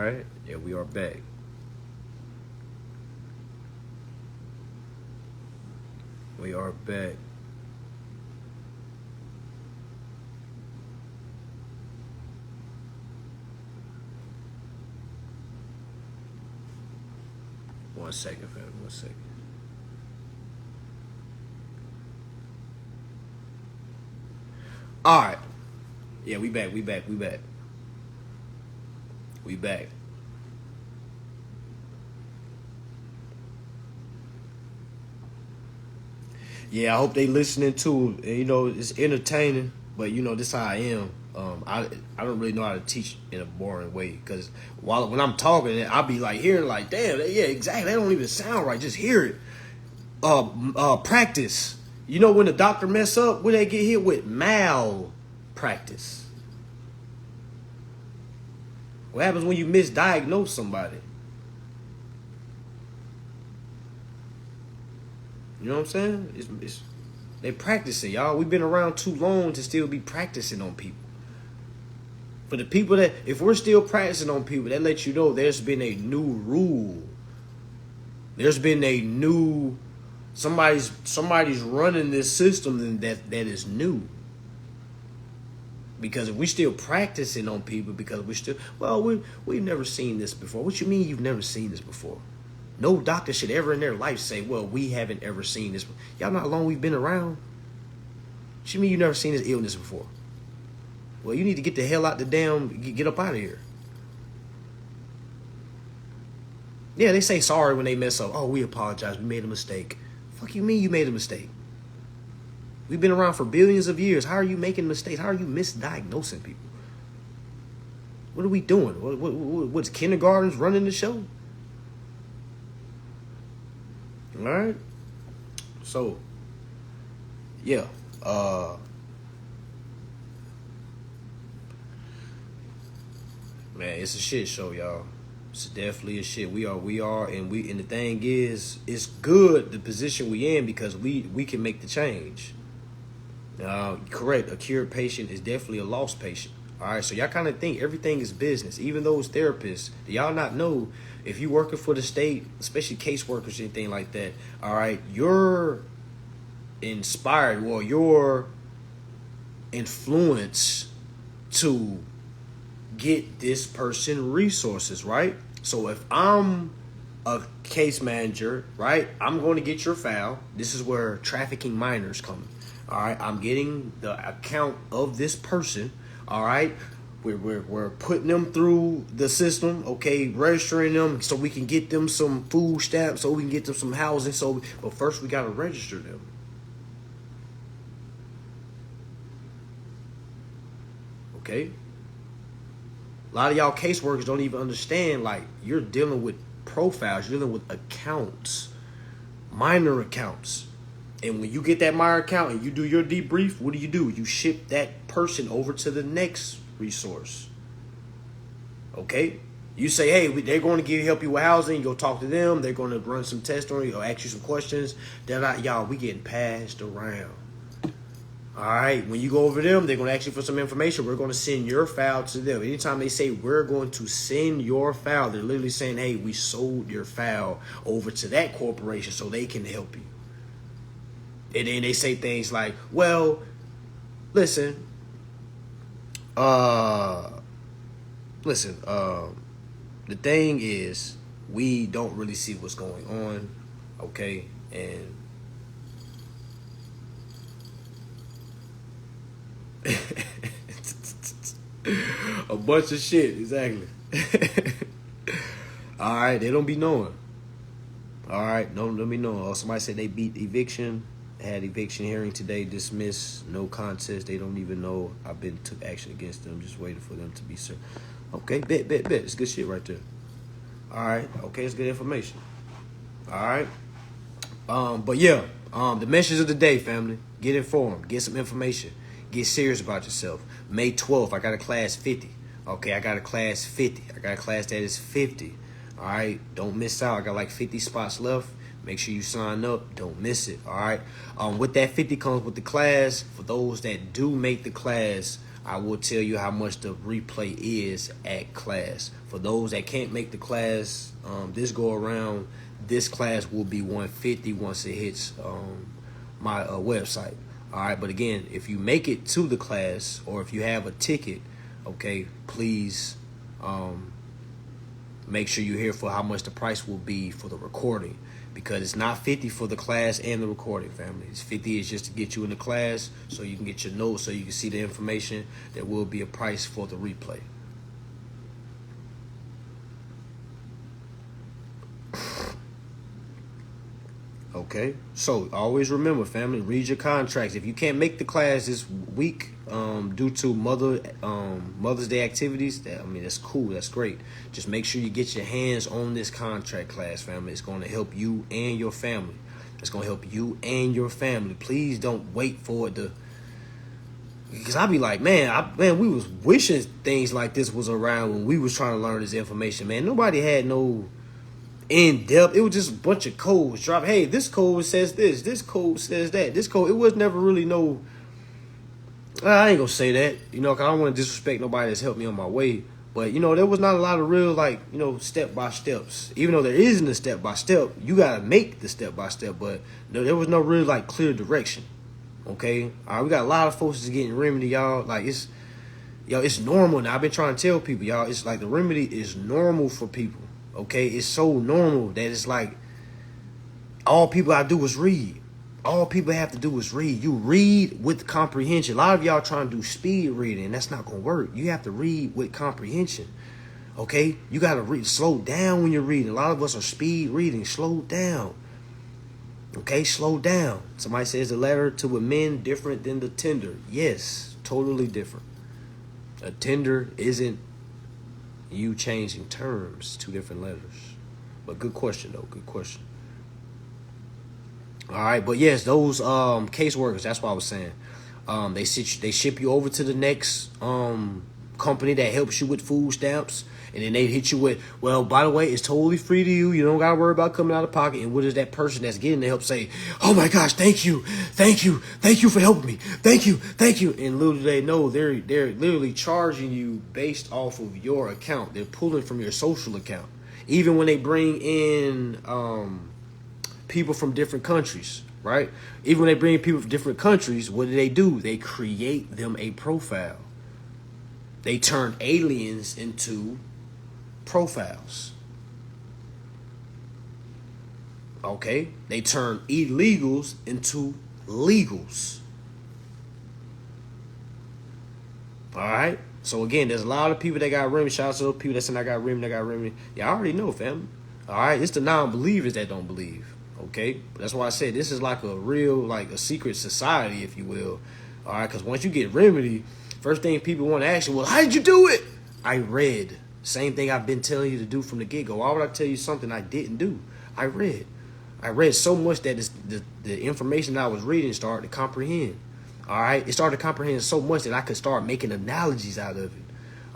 right. Yeah, we are back. We are back. One second, fam. 1 second. All right. Yeah, we back. We back. We back. We back. Yeah, I hope they listening too. And, you know, it's entertaining, but you know, this how I am. I don't really know how to teach in a boring way because when I'm talking, I'll be like hearing like, damn, yeah, exactly. That don't even sound right. Just hear it. Practice. You know when the doctor mess up, when they get hit with malpractice. What happens when you misdiagnose somebody? You know what I'm saying? They practicing, y'all. We've been around too long to still be practicing on people. For the people that, if we're still practicing on people, that lets you know there's been a new rule. There's been a new, somebody's running this system that is new. Because if we still practicing on people, because we've never seen this before. What you mean you've never seen this before? No doctor should ever in their life say, well, we haven't ever seen this. Y'all know how long we've been around? What you mean you've never seen this illness before? Well, you need to get the hell out the damn, get up out of here. Yeah, they say sorry when they mess up. Oh, we apologize. We made a mistake. Fuck you mean you made a mistake? We've been around for billions of years. How are you making mistakes? How are you misdiagnosing people? What are we doing? What's kindergartens running the show? All right. So, yeah. Man, it's a shit show, y'all. It's definitely a shit. We are, and the thing is, it's good the position we in because we can make the change. Correct. A cured patient is definitely a lost patient. All right, so y'all kind of think everything is business, even those therapists. Do y'all not know if you working for the state, especially caseworkers, anything like that? All right, you're inspired, well, you're influenced to get this person resources, right? So if I'm a case manager, right, I'm going to get your file. This is where trafficking minors come. All right, I'm getting the account of this person. All right, we're putting them through the system. Okay, registering them so we can get them some food stamps, so we can get them some housing. But first we gotta register them. Okay. A lot of y'all caseworkers don't even understand. Like you're dealing with profiles, you're dealing with accounts, minor accounts. And when you get that minor account and you do your debrief, what do? You ship that person over to the next resource. Okay? You say, hey, they're going to help you with housing. You go talk to them. They're going to run some tests on you or ask you some questions. They're not, y'all, we getting passed around. All right? When you go over them, they're going to ask you for some information. We're going to send your file to them. Anytime they say we're going to send your file, they're literally saying, hey, we sold your file over to that corporation so they can help you. And then they say things like, well, listen, the thing is, we don't really see what's going on, okay? And a bunch of shit, exactly. All right, they don't be knowing. All right, don't be knowing. Somebody said they beat eviction. Had eviction hearing today, dismissed, no contest. They don't even know I've took action against them. Just waiting for them to be served. Okay, bet. It's good shit right there. All right, okay, it's good information. All right, but yeah, the message of the day, family: get informed, get some information, get serious about yourself. May 12th, I got a class 50. Okay, I got a class 50. I got a class that is 50. All right, don't miss out. I got like 50 spots left. Make sure you sign up. Don't miss it. All right. With that 50 comes with the class. For those that do make the class, I will tell you how much the replay is at class. For those that can't make the class this go around, this class will be $150 once it hits my website. All right, but again, if you make it to the class or if you have a ticket, okay, please make sure you're here for how much the price will be for the recording, because it's not $50 for the class and the recording, family. It's $50 is just to get you in the class so you can get your notes, so you can see the information. There will be a price for the replay. Okay, so always remember, family, read your contracts. If you can't make the class this week due to Mother's Day activities, that's cool, that's great. Just make sure you get your hands on this contract class, family. It's going to help you and your family. It's going to help you and your family. Please don't wait for it to, because I be like, man, we was wishing things like this was around when we was trying to learn this information, man. Nobody had no in depth. It was just a bunch of codes drop. Hey, this code says this code says that, this code. It was never really no, I ain't gonna say that, cause I don't want to disrespect nobody that's helped me on my way. But there was not a lot of real step by steps. Even though there isn't a step by step, you gotta make the step by step. But there was no real clear direction. Okay, all right, we got a lot of folks that's getting remedy, y'all. It's normal now. I've been trying to tell people, y'all. It's like the remedy is normal for people. Okay, it's so normal that it's like all people gotta do is read. All people have to do is read. You read with comprehension. A lot of y'all trying to do speed reading, and that's not gonna work. You have to read with comprehension. Okay, you gotta read. Slow down when you're reading. A lot of us are speed reading. Slow down. Okay, slow down. Somebody says the letter to a men different than the tender. Yes, totally different. A tender isn't you changing terms, two different letters. But good question though, good question. All right, but yes, those caseworkers, that's what I was saying. They ship you over to the next company that helps you with food stamps, and then they hit you with, well, by the way, it's totally free to you. You don't gotta worry about coming out of pocket. And what does that person that's getting the help say? Oh my gosh, thank you for helping me. Thank you. And little do they know, they're literally charging you based off of your account. They're pulling from your social account. Even when they bring in people from different countries, right? Even when they bring people from different countries, what do? They create them a profile. They turn aliens into profiles. Okay? They turn illegals into legals. All right? So again, there's a lot of people that got remedy. Shout out to those people that said I got remedy. Y'all already know, fam. All right? It's the non-believers that don't believe. Okay? But that's why I said this is like a real, a secret society, if you will. All right? Because once you get remedy, first thing people want to ask you, well, how did you do it? I read. Same thing I've been telling you to do from the get-go. Why would I tell you something I didn't do? I read. I read so much that the information that I was reading started to comprehend. All right? It started to comprehend so much that I could start making analogies out of it.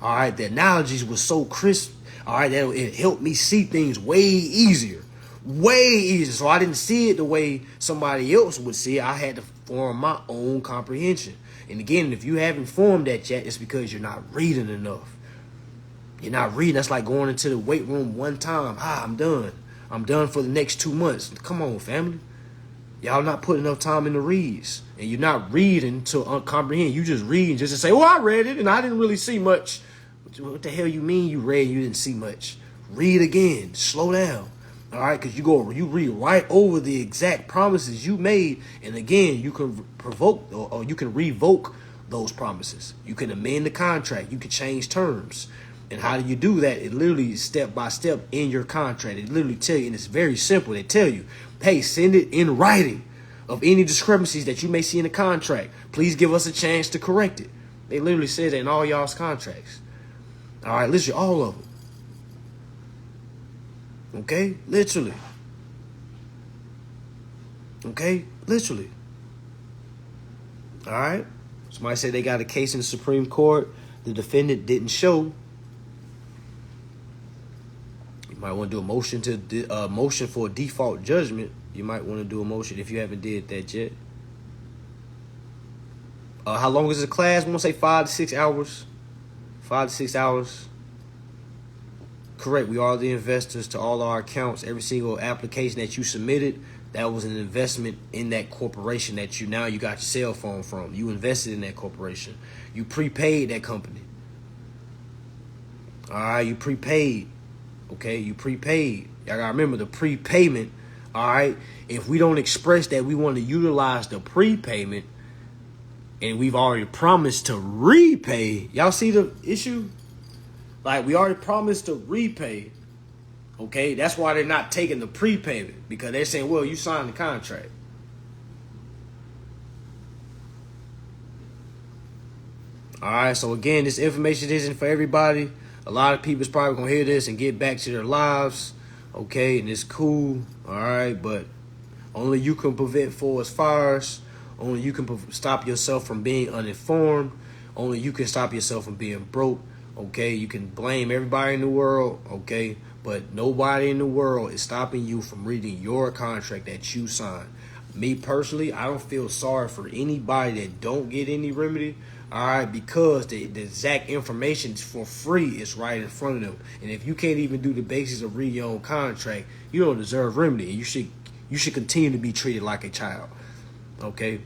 All right? The analogies were so crisp. All right? That it helped me see things way easier. Way easier. So I didn't see it the way somebody else would see it. I had to form my own comprehension. And again, if you haven't formed that yet, it's because you're not reading enough. You're not reading. That's like going into the weight room one time. I'm done. I'm done for the next 2 months. Come on, family. Y'all not putting enough time in the reads. And you're not reading to comprehend. You just reading just to say, I read it and I didn't really see much. What the hell you mean you read and you didn't see much? Read again. Slow down. All right, because you read right over the exact promises you made, and again, you can provoke or you can revoke those promises. You can amend the contract. You can change terms. And how do you do that? It literally is step by step in your contract. It literally tell you, and it's very simple. They tell you, hey, send it in writing of any discrepancies that you may see in the contract. Please give us a chance to correct it. They literally say that in all y'all's contracts. All right, literally all of them. Okay, literally. Okay, literally. All right. Somebody said they got a case in the Supreme Court. The defendant didn't show. You might want to do a motion for a default judgment. You might want to do a motion if you haven't did that yet. How long is the class? I'm gonna say 5 to 6 hours. 5 to 6 hours. Correct. We are the investors to all our accounts. Every single application that you submitted, that was an investment in that corporation that you got your cell phone from. You invested in that corporation. You prepaid that company. All right, you prepaid. Okay, you prepaid. Y'all gotta remember the prepayment. All right, if we don't express that we want to utilize the prepayment, and we've already promised to repay, y'all see the issue? Like, we already promised to repay. Okay, that's why they're not taking the prepayment, because they're saying, well, you signed the contract. All right, so again, this information isn't for everybody. A lot of people is probably going to hear this and get back to their lives. Okay, and it's cool. All right, but only you can prevent forest fires. Only you can stop yourself from being uninformed. Only you can stop yourself from being broke. Okay, you can blame everybody in the world. Okay, but nobody in the world is stopping you from reading your contract that you signed. Me personally, I don't feel sorry for anybody that don't get any remedy. All right, because the exact information for free is right in front of them. And if you can't even do the basics of reading your own contract, you don't deserve remedy. And you should continue to be treated like a child. Okay?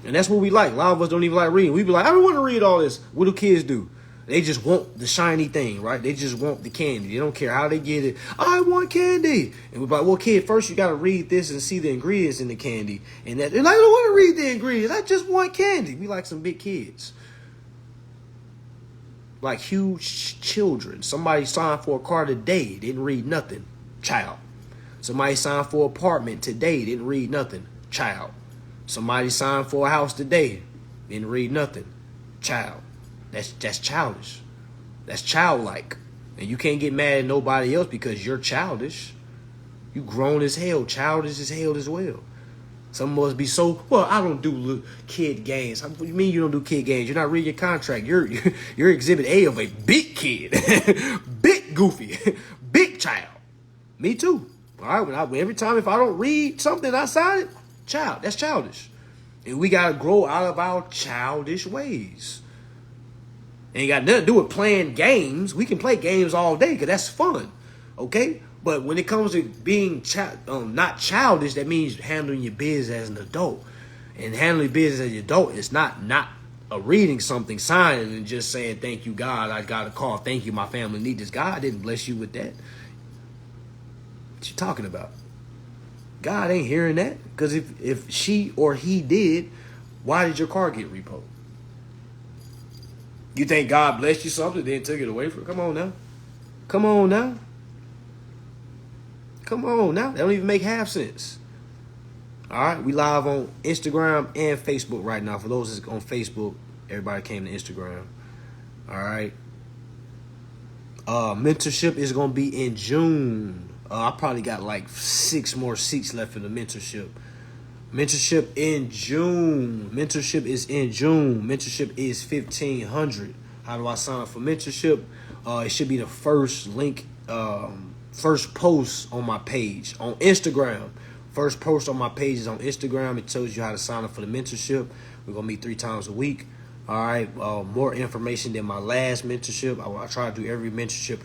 And that's what we like. A lot of us don't even like reading. We be like, I don't want to read all this. What do kids do? They just want the shiny thing, right? They just want the candy. They don't care how they get it. I want candy. And we're like, well, kid, first you got to read this and see the ingredients in the candy. And I don't want to read the ingredients. I just want candy. We like some big kids. Like huge children. Somebody signed for a car today, didn't read nothing. Child. Somebody signed for an apartment today, didn't read nothing. Child. Somebody signed for a house today, didn't read nothing. Child. That's childish. That's childlike. And you can't get mad at nobody else because you're childish. You grown as hell, childish as hell as well. Some of us be so, well, I don't do kid games. What do you mean you don't do kid games? You're not reading your contract. You're exhibit A of a big kid. Big goofy. Big child. Me too. All right, every time if I don't read something outside it, that's childish. And we got to grow out of our childish ways. Ain't got nothing to do with playing games. We can play games all day because that's fun. Okay? But when it comes to being not childish, that means handling your business as an adult. And handling business as an adult is not reading something, signing, and just saying, thank you, God, I got a car. Thank you, my family needs this. God didn't bless you with that. What you talking about? God ain't hearing that. Because if she or he did, why did your car get repoed? You think God blessed you something, then took it away from you? Come on now. Come on now. Come on now. That don't even make half sense. All right. We live on Instagram and Facebook right now. For those that's on Facebook, everybody came to Instagram. All right. Mentorship is going to be in June. I probably got like 6 more seats left for the mentorship. Mentorship in June. Mentorship is in June. Mentorship is $1,500. How do I sign up for mentorship? It should be the first link, first post on my page on Instagram. First post on my page is on Instagram. It tells you how to sign up for the mentorship. We're gonna meet 3 times a week. All right. More information than my last mentorship. I try to do every mentorship.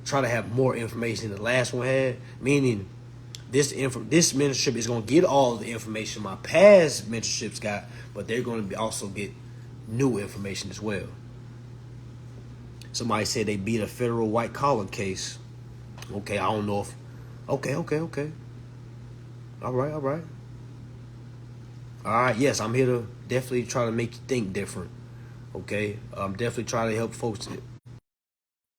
Try to have more information than the last one had. Meaning, this mentorship is going to get all the information my past mentorships got, but they're going to also get new information as well. Somebody said they beat a federal white collar case. Okay, I don't know if... Okay. All right. All right, yes, I'm here to definitely try to make you think different. Okay? I'm definitely trying to help folks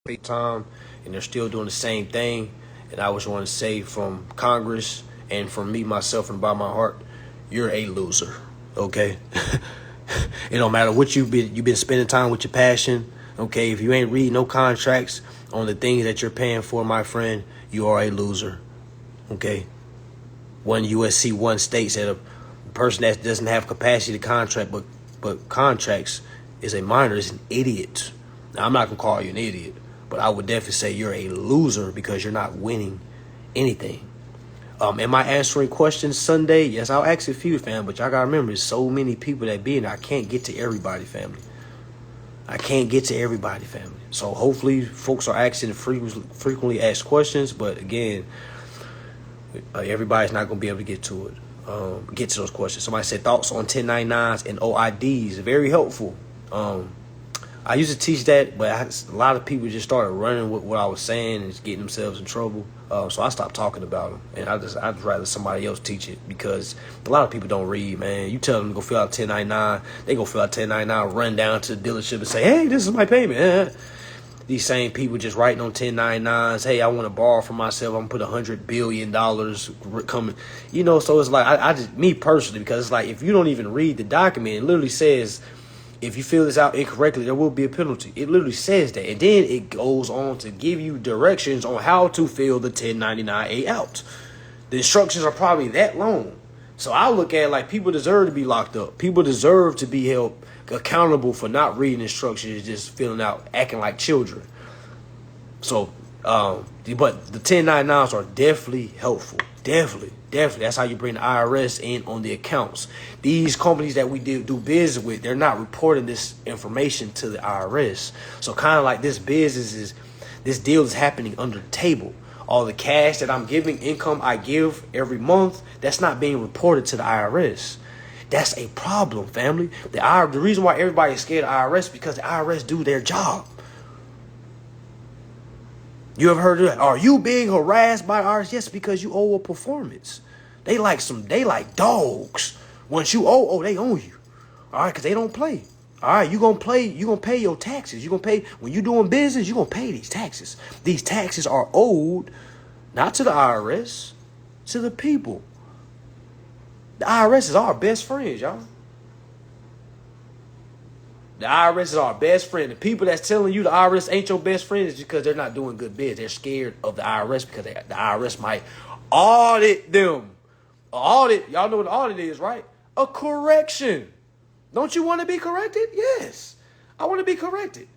take time, and they're still doing the same thing. And I just want to say from Congress and from me, myself, and by my heart, you're a loser, okay? It don't matter what you've been spending time with your passion, okay? If you ain't reading no contracts on the things that you're paying for, my friend, you are a loser, okay? One USC 1 states that a person that doesn't have capacity to contract but contracts is a minor, is an idiot. Now, I'm not going to call you an idiot, but I would definitely say you're a loser because you're not winning anything. Am I answering questions Sunday? Yes, I'll ask a few, fam. But y'all gotta remember, there's so many people that be in there. I can't get to everybody, family. I can't get to everybody, family. So hopefully folks are asking frequently asked questions. But again, everybody's not going to be able to get to it. Get to those questions. Somebody said thoughts on 1099s and OIDs. Very helpful. I used to teach that, but a lot of people just started running with what I was saying and just getting themselves in trouble. So I stopped talking about them, and I'd rather somebody else teach it, because a lot of people don't read, man. You tell them to go fill out 1099, they go fill out 1099, run down to the dealership and say, hey, this is my payment. These same people just writing on 1099s, hey, I want to borrow for myself, I'm going to put $100 billion coming. So it's like, I just, me personally, because it's like, if you don't even read the document, it literally says, if you fill this out incorrectly, there will be a penalty. It literally says that. And then it goes on to give you directions on how to fill the 1099A out. The instructions are probably that long. So I look at it like, people deserve to be locked up. People deserve to be held accountable for not reading instructions, just filling out, acting like children. So, but the 1099s are definitely helpful. Definitely. That's how you bring the IRS in on the accounts. These companies that we do business with, they're not reporting this information to the IRS. So kind of like this deal is happening under the table. All the cash that I'm giving, income I give every month, that's not being reported to the IRS. That's a problem, family. The reason why everybody is scared of IRS is because the IRS do their job. You ever heard of that? Are you being harassed by IRS? Yes, because you owe a performance. They like dogs. Once you owe, they own you. All right, because they don't play. All right, you gonna pay your taxes. You gonna pay when you doing business. You gonna pay these taxes. These taxes are owed, not to the IRS, to the people. The IRS is our best friends, y'all. The IRS is our best friend. The people that's telling you the IRS ain't your best friend is because they're not doing good business. They're scared of the IRS because the IRS might audit them. Audit, y'all know what an audit is, right? A correction. Don't you want to be corrected? Yes. I want to be corrected.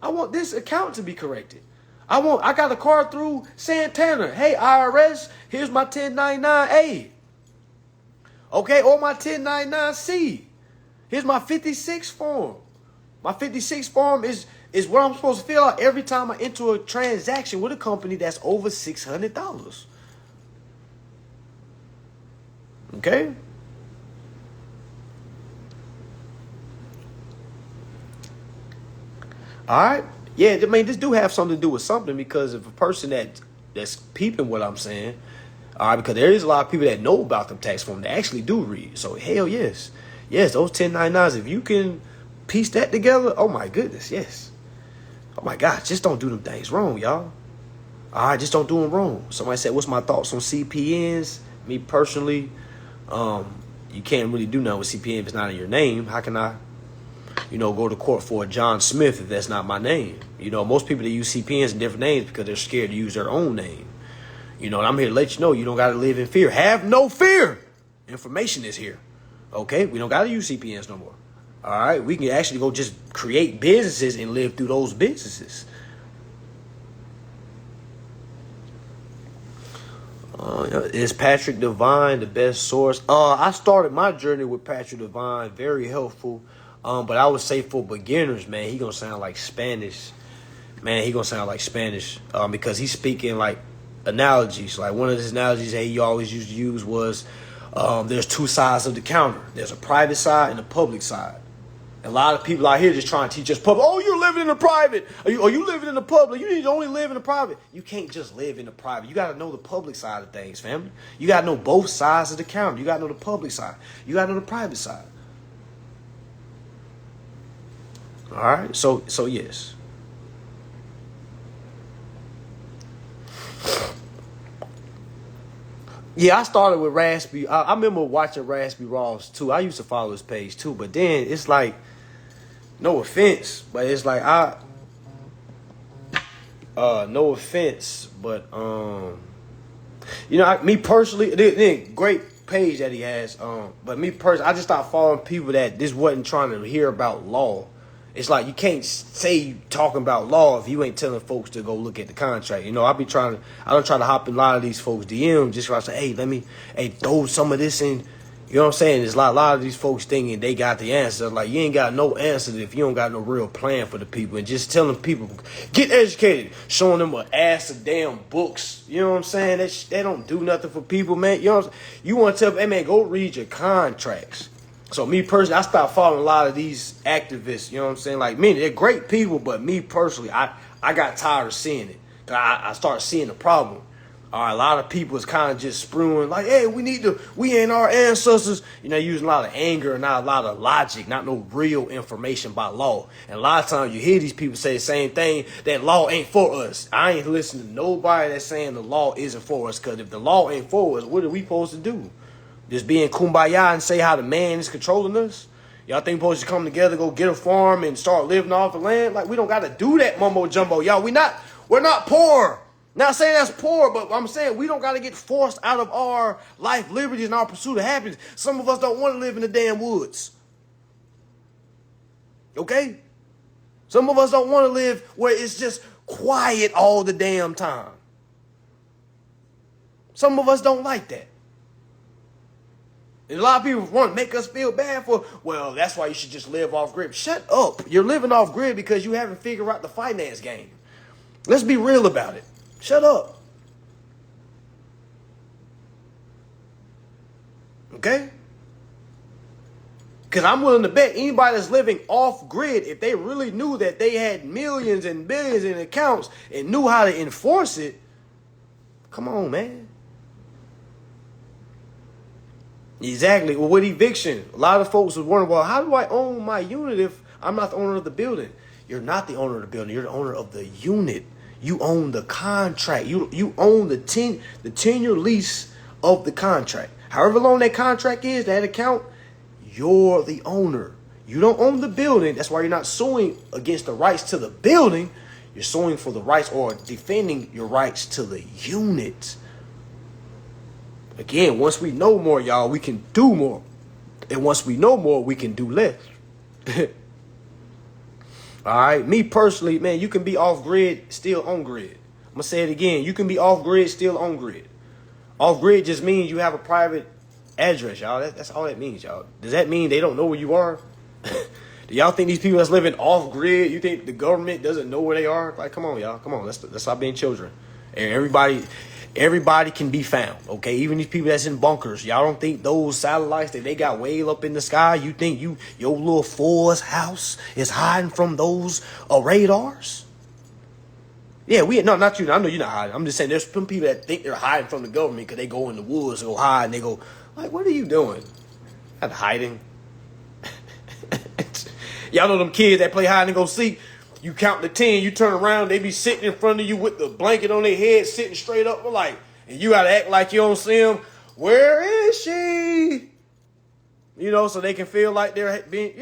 I want this account to be corrected. I got a card through Santana. Hey, IRS, here's my 1099A. Okay, or my 1099C. Here's my 56 form. My 56 form is what I'm supposed to fill out every time I enter a transaction with a company that's over $600. Okay? All right? Yeah, I mean, this do have something to do with something, because if a person that's peeping what I'm saying, all right, because there is a lot of people that know about them tax forms that actually do read. So, hell yes. Yes, those 1099s, if you can piece that together, oh my goodness, yes. Oh my God, just don't do them things wrong, y'all. All right, just don't do them wrong. Somebody said, what's my thoughts on CPNs? Me personally, you can't really do nothing with CPN if it's not in your name. How can I, go to court for a John Smith if that's not my name? Most people that use CPNs in different names because they're scared to use their own name. And I'm here to let you know you don't got to live in fear. Have no fear. Information is here. Okay, we don't got to use CPNs no more. All right, we can actually go just create businesses and live through those businesses. Is Patrick Devine the best source? I started my journey with Patrick Devine, very helpful. But I would say for beginners, man, he gonna sound like Spanish. Because he's speaking like analogies. Like one of his analogies that he always used to use was, there's two sides of the counter. There's a private side and a public side. A lot of people out here just trying to teach us public. Oh, you're living in the private. Are you living in the public? You need to only live in the private. You can't just live in the private. You got to know the public side of things, family. You got to know both sides of the counter. You got to know the public side. You got to know the private side. All right. So yes. Yeah, I started with Raspy. I remember watching Raspy Ross too. I used to follow his page too, but then it's like, no offense, but it's like no offense, but me personally, great page that he has. But me personally, I just stopped following people that just wasn't trying to hear about law It's like you can't say you talking about law if you ain't telling folks to go look at the contract. I don't try to hop in a lot of these folks' DM just try to say, hey, throw some of this in. You know what I'm saying? There's a lot of these folks thinking they got the answer. Like, you ain't got no answer if you don't got no real plan for the people. And just telling people, get educated, showing them an ass of damn books. You know what I'm saying? They don't do nothing for people, man. You know what I'm saying? You want to tell, hey, man, go read your contracts. So me personally, I stopped following a lot of these activists. You know what I'm saying? Like, me, they're great people, but me personally, I got tired of seeing it. I started seeing the problem. All right, a lot of people is kind of just spewing like, hey, we ain't our ancestors. Using a lot of anger and not a lot of logic, not no real information by law. And a lot of times you hear these people say the same thing, that law ain't for us. I ain't listening to nobody that's saying the law isn't for us, because if the law ain't for us, what are we supposed to do? Just be in kumbaya and say how the man is controlling us? Y'all think we're supposed to come together, go get a farm and start living off the land? Like, we don't got to do that mumbo jumbo. Y'all, we're not poor. Not saying that's poor, but I'm saying we don't got to get forced out of our life, liberties, and our pursuit of happiness. Some of us don't want to live in the damn woods. Okay? Some of us don't want to live where it's just quiet all the damn time. Some of us don't like that. And a lot of people want to make us feel bad well, that's why you should just live off grid. Shut up. You're living off grid because you haven't figured out the finance game. Let's be real about it. Shut up. Okay? Because I'm willing to bet anybody that's living off grid, if they really knew that they had millions and billions in accounts and knew how to enforce it, come on, man. Exactly. Well, with eviction, a lot of folks was wondering, well, how do I own my unit if I'm not the owner of the building? You're not the owner of the building. You're the owner of the unit. You own the contract. You own the 10-year lease of the contract. However long that contract is, that account, you're the owner. You don't own the building. That's why you're not suing against the rights to the building. You're suing for the rights or defending your rights to the unit. Again, once we know more, y'all, we can do more. And once we know more, we can do less. All right, me personally, man, you can be off grid, still on grid. I'm gonna say it again. You can be off grid, still on grid. Off grid just means you have a private address, y'all. That's all that means, y'all. Does that mean they don't know where you are? Do y'all think these people that's living off grid, you think the government doesn't know where they are? Like, come on, y'all. Come on, let's stop being children. And everybody can be found, okay? Even these people that's in bunkers. Y'all don't think those satellites that they got way up in the sky, you think your little Ford's house is hiding from those radars? Yeah, no, not you. I know you're not hiding. I'm just saying there's some people that think they're hiding from the government because they go in the woods and go hide and they go, like, what are you doing? Not hiding. Y'all know them kids that play hide and go seek. You count to 10, you turn around, they be sitting in front of you with the blanket on their head, sitting straight up, like, and you gotta act like you don't see them. Where is she? So they can feel like they're being,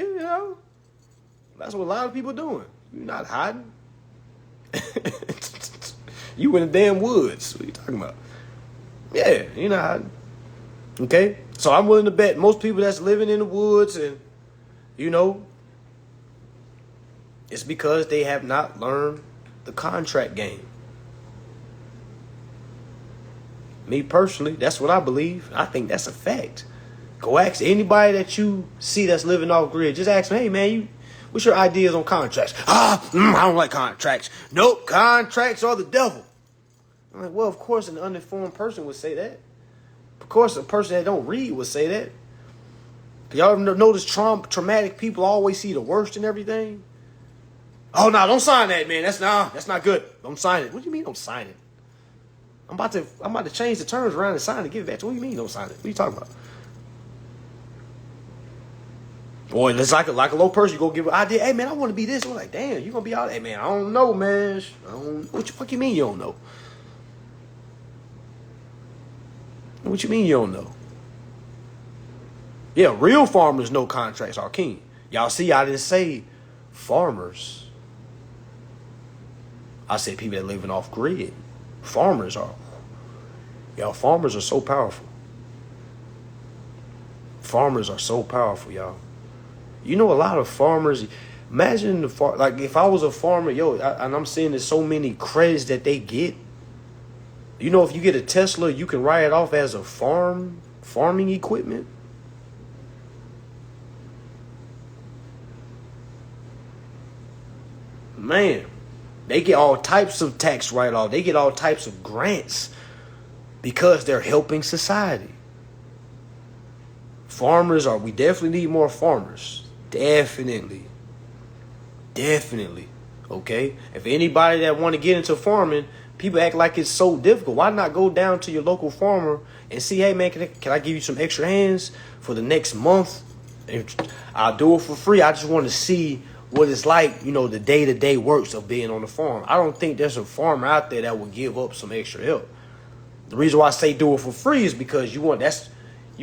that's what a lot of people doing. You're not hiding. You in the damn woods. What are you talking about? Yeah, you're not hiding. Okay? So I'm willing to bet most people that's living in the woods and, it's because they have not learned the contract game. Me personally, that's what I believe. I think that's a fact. Go ask anybody that you see that's living off grid. Just ask them, hey man, what's your ideas on contracts? I don't like contracts. Nope, contracts are the devil. I'm like, well, of course an uninformed person would say that. Of course a person that don't read would say that. Y'all ever notice traumatic people always see the worst in everything? Oh no, don't sign that, man. That's not good. Don't sign it. What do you mean don't sign it? I'm about to change the terms around and sign it, give it back to you. What do you mean don't sign it? What are you talking about? Boy, it's like a low person. You go give an idea. Hey man, I want to be this. I'm like, damn, you gonna be out? Hey man, I don't know, man. What the fuck you mean you don't know? What you mean you don't know? Yeah, real farmers know contracts are king. Y'all see, I didn't say farmers. I said people that living off grid. Farmers are so powerful. Farmers are so powerful, y'all. A lot of farmers, Imagine like if I was a farmer, and I'm seeing there's so many credits that they get. You know, if you get a Tesla, you can write it off as a farming equipment. Man, they get all types of tax write-off. They get all types of grants because they're helping society. We definitely need more farmers. Definitely. Okay? If anybody that want to get into farming, people act like it's so difficult. Why not go down to your local farmer and see, hey man, can I give you some extra hands for the next month? I'll do it for free. I just want to see what it's like, the day-to-day works of being on the farm. I don't think there's a farmer out there that will give up some extra help. The reason why I say do it for free is because you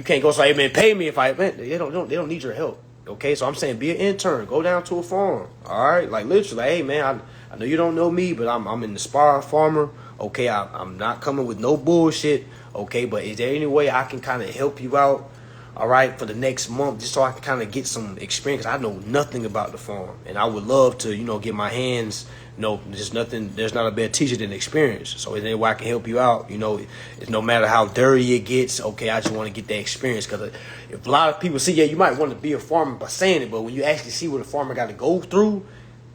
can't go say, hey man, pay me they don't need your help. Okay, so I'm saying be an intern, go down to a farm. All right, like literally, hey man, I know you don't know me, but I'm an inspired farmer. Okay, I'm not coming with no bullshit. Okay, but is there any way I can kind of help you out? All right, for the next month, just so I can kind of get some experience. 'Cause I know nothing about the farm, and I would love to, get my hands. There's not a better teacher than experience. So is there any way I can help you out? It's no matter how dirty it gets. Okay, I just want to get that experience, because if a lot of people see, you might want to be a farmer by saying it, but when you actually see what a farmer got to go through,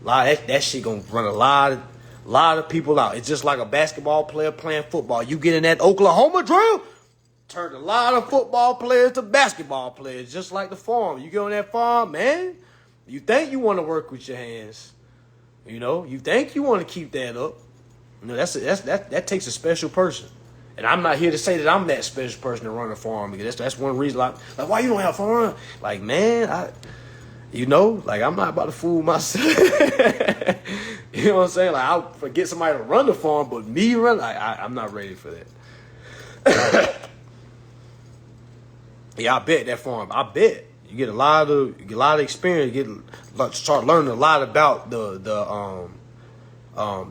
that shit gonna run a lot of people out. It's just like a basketball player playing football. You get in that Oklahoma drill, turned a lot of football players to basketball players, just like the farm. You get on that farm, man, you think you want to work with your hands. You think you want to keep that up. That takes a special person. And I'm not here to say that I'm that special person to run a farm, because that's one reason. Like why you don't have a farm? Like, man, I'm not about to fool myself. You know what I'm saying? Like, I'll forget somebody to run the farm, but me run, I'm not ready for that. Yeah, I bet that farm. I bet you get a lot of experience. Start learning a lot about the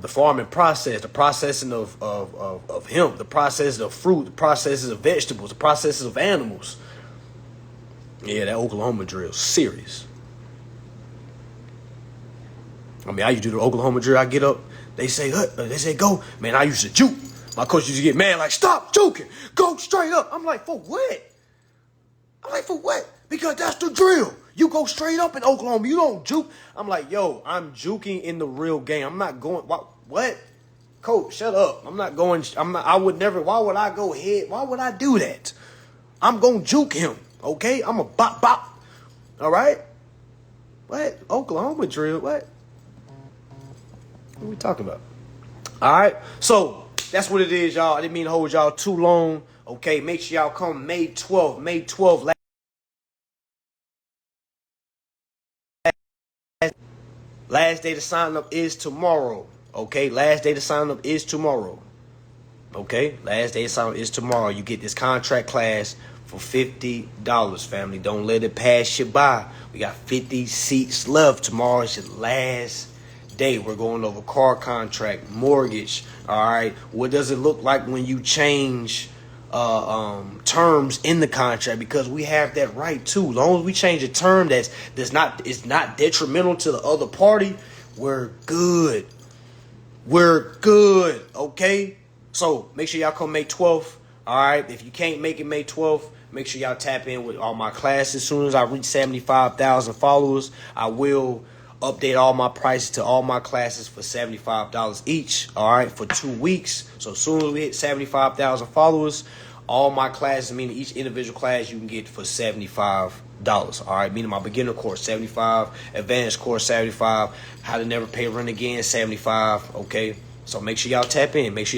farming process, the processing of hemp, the process of fruit, the processes of vegetables, the processes of animals. Yeah, that Oklahoma drill, serious. I mean, I used to do the Oklahoma drill. I get up, they say go. Man, I used to juke. My coach used to get mad, like, stop juking, go straight up. I'm like, for what? Because that's the drill. You go straight up in Oklahoma. You don't juke. I'm like, I'm juking in the real game. I'm not going. What? Coach, shut up. I'm not going. I would never. Why would I go ahead? Why would I do that? I'm going to juke him. Okay? I'm a bop. All right? What? Oklahoma drill? What are we talking about? All right? So, that's what it is, y'all. I didn't mean to hold y'all too long. Okay? Make sure y'all come May 12th. May 12th. Last day to sign up is tomorrow. Okay? Last day to sign up is tomorrow. Okay? Last day to sign up is tomorrow. You get this contract class for $50, family. Don't let it pass you by. We got 50 seats left. Tomorrow is your last day. We're going over car contract, mortgage. All right? What does it look like when you change terms in the contract? Because we have that right too. As long as we change a term is not detrimental to the other party, we're good. Okay? So make sure y'all come May 12th. All right? If you can't make it May 12th, make sure y'all tap in with all my classes. As soon as I reach 75,000 followers, I will update all my prices to all my classes for $75 each, all right, for 2 weeks. So as soon as we hit 75,000 followers, all my classes, meaning each individual class, you can get for $75, all right, meaning my beginner course, 75, advanced course, 75, how to never pay rent again, 75, okay? So make sure y'all tap in. Let's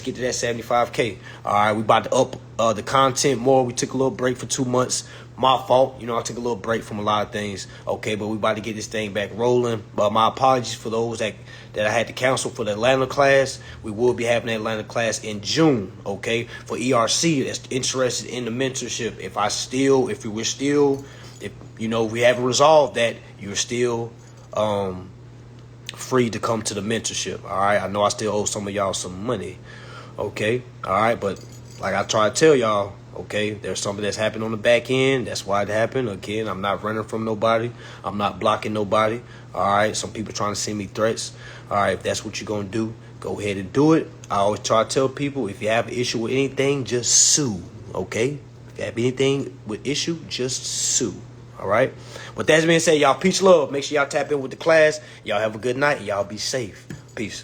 get to that 75K. All right, we about to up the content more. We took a little break for 2 months. My fault. I took a little break from a lot of things. Okay, but we about to get this thing back rolling. But my apologies for those that I had to cancel for the Atlanta class. We will be having the Atlanta class in June. Okay, for ERC that's interested in the mentorship. If we haven't resolved that, you're still free to come to the mentorship. All right, I know I still owe some of y'all some money. Okay, all right, but like I try to tell y'all, Okay, there's something that's happened on the back end. That's why it happened. Again, I'm not running from nobody. I'm not blocking nobody. All right, some people trying to send me threats. All right, if that's what you're going to do, go ahead and do it. I always try to tell people, if you have an issue with anything, just sue. Okay, if you have anything with issue, just sue. All right. With that being said, y'all, peace, love. Make sure y'all tap in with the class. Y'all have a good night. Y'all be safe. Peace.